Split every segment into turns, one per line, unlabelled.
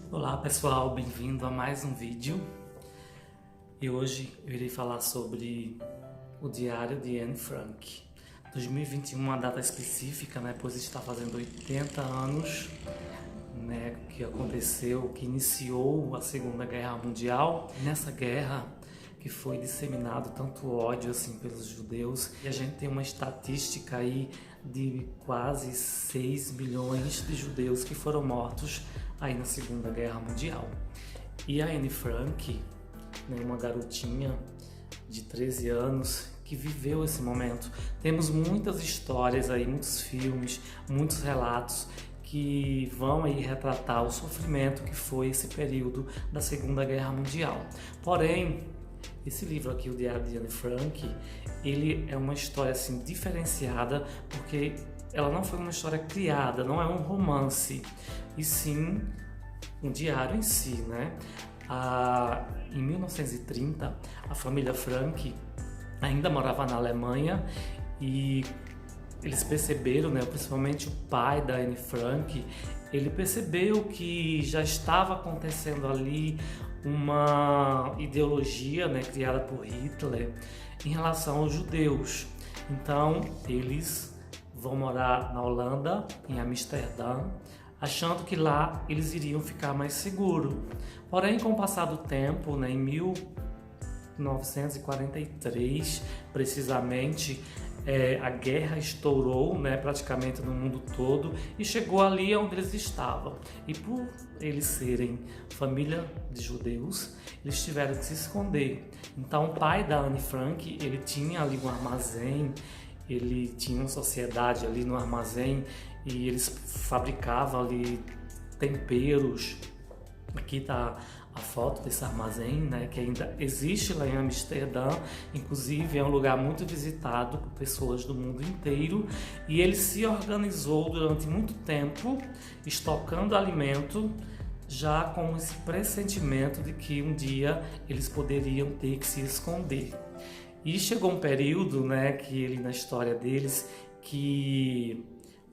Olá pessoal, bem-vindo a mais um vídeo. E hoje eu irei falar sobre o diário de Anne Frank. 2021 uma data específica, pois está fazendo 80 anos, que aconteceu, que iniciou a Segunda Guerra Mundial. Nessa guerra que foi disseminado tanto ódio assim pelos judeus, e a gente tem uma estatística aí de quase 6 milhões de judeus que foram mortos aí na Segunda Guerra Mundial. E a Anne Frank, uma garotinha de 13 anos que viveu esse momento. Temos muitas histórias aí, muitos filmes, muitos relatos que vão aí retratar o sofrimento que foi esse período da Segunda Guerra Mundial. Porém, esse livro aqui, o Diário de Anne Frank, ele é uma história assim diferenciada, porque ela não foi uma história criada, não é um romance, e sim um diário em si, Em 1930, a família Frank ainda morava na Alemanha e eles perceberam, principalmente o pai da Anne Frank, ele percebeu que já estava acontecendo ali uma ideologia, criada por Hitler em relação aos judeus. Então eles vão morar na Holanda, em Amsterdã, achando que lá eles iriam ficar mais seguros. Porém, com o passar do tempo, em 1943, precisamente, a guerra estourou, praticamente no mundo todo, e chegou ali onde eles estavam. E por eles serem família de judeus, eles tiveram que se esconder. Então, o pai da Anne Frank, ele tinha ali um armazém, ele tinha uma sociedade ali no armazém e eles fabricavam ali temperos. Aqui está a foto desse armazém, que ainda existe lá em Amsterdã. Inclusive é um lugar muito visitado por pessoas do mundo inteiro, e ele se organizou durante muito tempo estocando alimento, já com esse pressentimento de que um dia eles poderiam ter que se esconder. E chegou um período, que ele, na história deles, que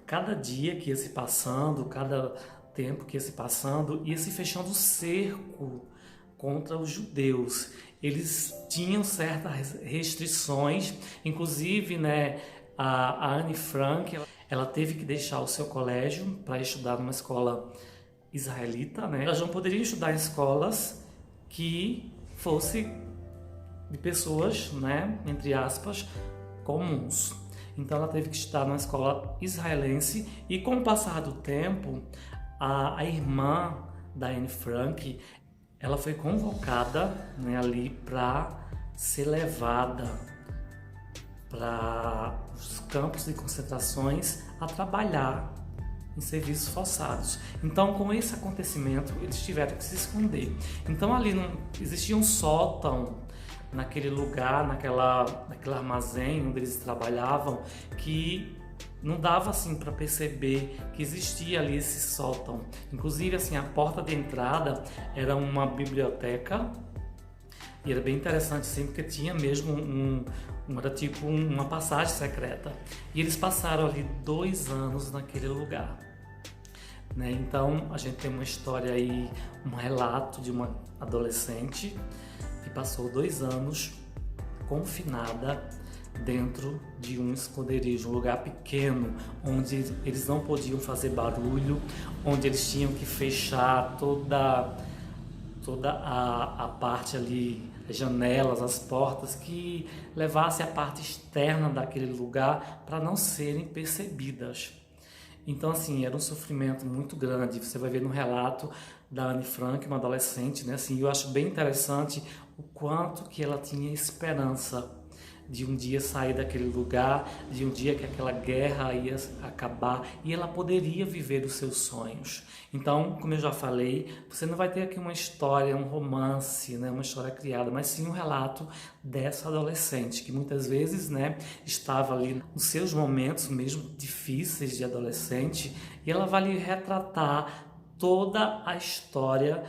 cada dia que ia se passando, cada tempo que ia se passando, ia se fechando o cerco contra os judeus. Eles tinham certas restrições, inclusive, a Anne Frank, ela teve que deixar o seu colégio para estudar numa escola israelita, Elas não poderiam estudar em escolas que fossem de pessoas, entre aspas, comuns. Então ela teve que estudar numa escola israelense, e com o passar do tempo, a irmã da Anne Frank, ela foi convocada, ali para ser levada para os campos de concentrações a trabalhar em serviços forçados. Então, com esse acontecimento, eles tiveram que se esconder. Então ali não existia um sótão naquele lugar, naquele armazém onde eles trabalhavam, que não dava assim para perceber que existia ali esse sótão. Inclusive, assim, a porta de entrada era uma biblioteca, e era bem interessante, assim, porque tinha mesmo era tipo uma passagem secreta. E eles passaram ali 2 anos naquele lugar. Então a gente tem uma história aí, um relato de uma adolescente que passou 2 anos confinada dentro de um esconderijo, um lugar pequeno, onde eles não podiam fazer barulho, onde eles tinham que fechar toda a parte ali, as janelas, as portas, que levasse a parte externa daquele lugar para não serem percebidas. Então, assim, era um sofrimento muito grande. Você vai ver no relato da Anne Frank, uma adolescente, eu acho bem interessante o quanto que ela tinha esperança de um dia sair daquele lugar, de um dia que aquela guerra ia acabar e ela poderia viver os seus sonhos. Então, como eu já falei, você não vai ter aqui uma história, um romance, uma história criada, mas sim um relato dessa adolescente que muitas vezes, estava ali nos seus momentos mesmo difíceis de adolescente, e ela vai lhe retratar toda a história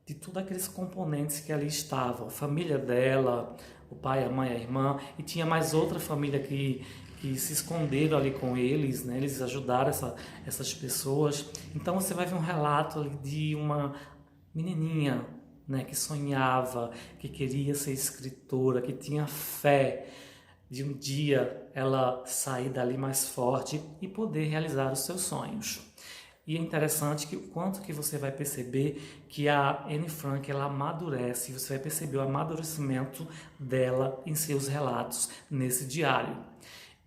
de todos aqueles componentes que ali estavam, a família dela, o pai, a mãe, a irmã, e tinha mais outra família que se esconderam ali com eles, eles ajudaram essas pessoas. Então você vai ver um relato ali de uma menininha, né, que sonhava, que queria ser escritora, que tinha fé de um dia ela sair dali mais forte e poder realizar os seus sonhos. E é interessante que o quanto que você vai perceber que a Anne Frank ela amadurece, você vai perceber o amadurecimento dela em seus relatos nesse diário.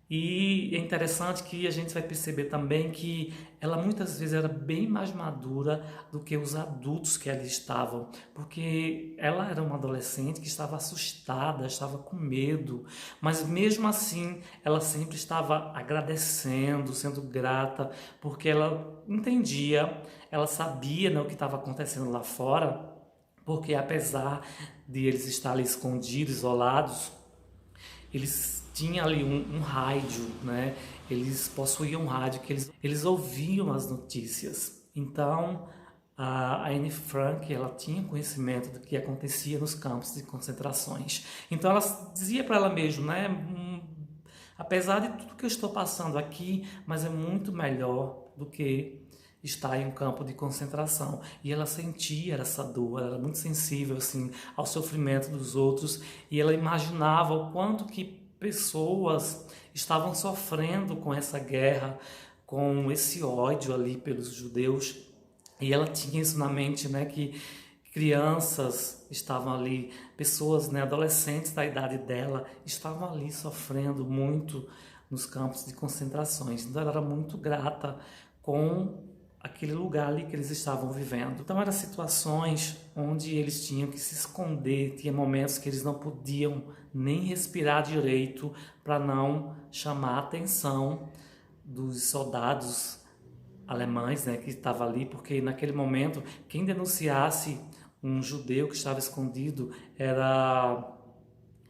E é interessante que a gente vai perceber também que ela muitas vezes era bem mais madura do que os adultos que ali estavam, porque ela era uma adolescente que estava assustada, estava com medo, mas mesmo assim ela sempre estava agradecendo, sendo grata, porque ela entendia, ela sabia, né, o que estava acontecendo lá fora, porque apesar de eles estarem escondidos, isolados, eles tinham ali um rádio, né? Eles possuíam um rádio que eles ouviam as notícias. Então, a Anne Frank, ela tinha conhecimento do que acontecia nos campos de concentrações. Então, ela dizia para ela mesma, né? Apesar de tudo que eu estou passando aqui, mas é muito melhor do que estar em um campo de concentração. E ela sentia essa dor, ela era muito sensível assim ao sofrimento dos outros e ela imaginava o quanto que pessoas estavam sofrendo com essa guerra, com esse ódio ali pelos judeus. E ela tinha isso na mente, né, que crianças estavam ali, pessoas, né, adolescentes da idade dela, estavam ali sofrendo muito nos campos de concentrações. Então ela era muito grata com aquele lugar ali que eles estavam vivendo. Então eram situações onde eles tinham que se esconder, tinha momentos que eles não podiam nem respirar direito para não chamar a atenção dos soldados alemães, né, que estavam ali, porque naquele momento quem denunciasse um judeu que estava escondido era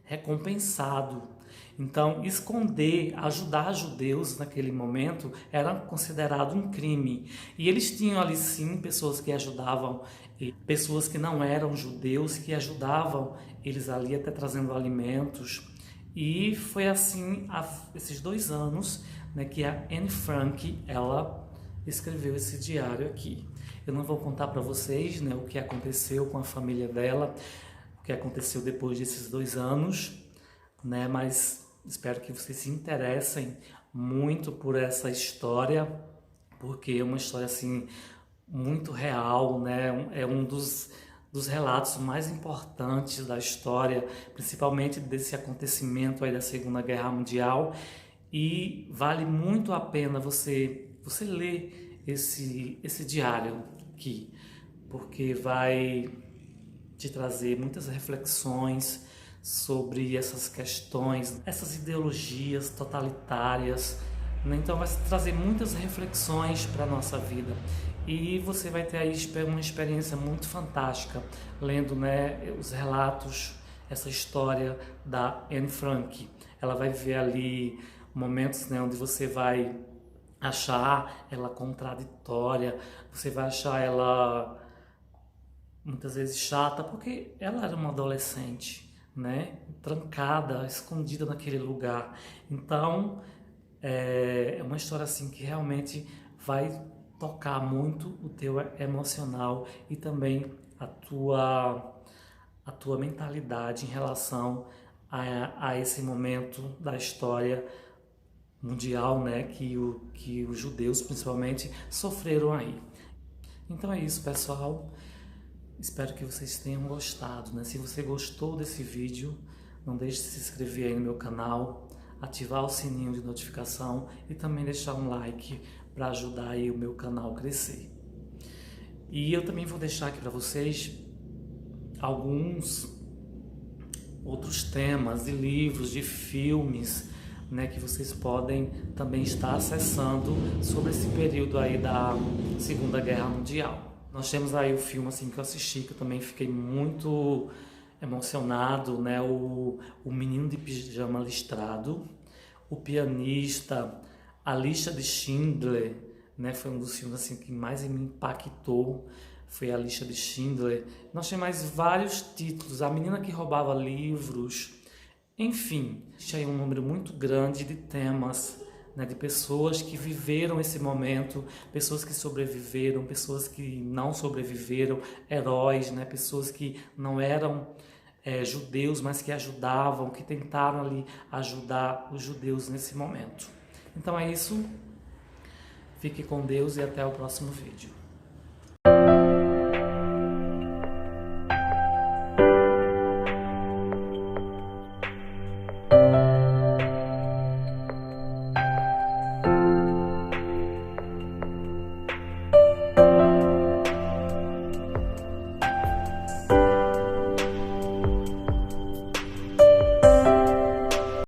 recompensado. Então, esconder, ajudar judeus naquele momento era considerado um crime. E eles tinham ali sim pessoas que ajudavam, e pessoas que não eram judeus que ajudavam eles ali até trazendo alimentos. E foi assim há esses 2 anos, né, que a Anne Frank ela escreveu esse diário aqui. Eu não vou contar para vocês, né, o que aconteceu com a família dela, o que aconteceu depois desses 2 anos, né, mas espero que vocês se interessem muito por essa história, porque é uma história assim muito real, né? É um dos relatos mais importantes da história, principalmente desse acontecimento aí da Segunda Guerra Mundial, e vale muito a pena você ler esse diário aqui, porque vai te trazer muitas reflexões sobre essas questões, essas ideologias totalitárias, né? Então vai trazer muitas reflexões para a nossa vida e você vai ter aí uma experiência muito fantástica lendo, né, os relatos, essa história da Anne Frank. Ela vai ver ali momentos, né, onde você vai achar ela contraditória, você vai achar ela muitas vezes chata, porque ela era uma adolescente, né? Trancada, escondida naquele lugar. Então, é uma história assim que realmente vai tocar muito o teu emocional e também a tua mentalidade em relação a esse momento da história mundial, né? Que os judeus, principalmente, sofreram aí. Então é isso, pessoal. Espero que vocês tenham gostado, né? Se você gostou desse vídeo, não deixe de se inscrever aí no meu canal, ativar o sininho de notificação e também deixar um like para ajudar aí o meu canal a crescer. E eu também vou deixar aqui para vocês alguns outros temas de livros, de filmes, né, que vocês podem também estar acessando sobre esse período aí da Segunda Guerra Mundial. Nós temos aí o filme assim que eu assisti, que eu também fiquei muito emocionado, né? O Menino de Pijama Listrado, O Pianista, A Lista de Schindler, né? Foi um dos filmes assim que mais me impactou, foi A Lista de Schindler. Nós temos mais vários títulos, A Menina que Roubava Livros, enfim, tinha um número muito grande de temas, né, de pessoas que viveram esse momento, pessoas que sobreviveram, pessoas que não sobreviveram, heróis, né, pessoas que não eram judeus, mas que ajudavam, que tentaram ali ajudar os judeus nesse momento. Então é isso, fique com Deus e até o próximo vídeo.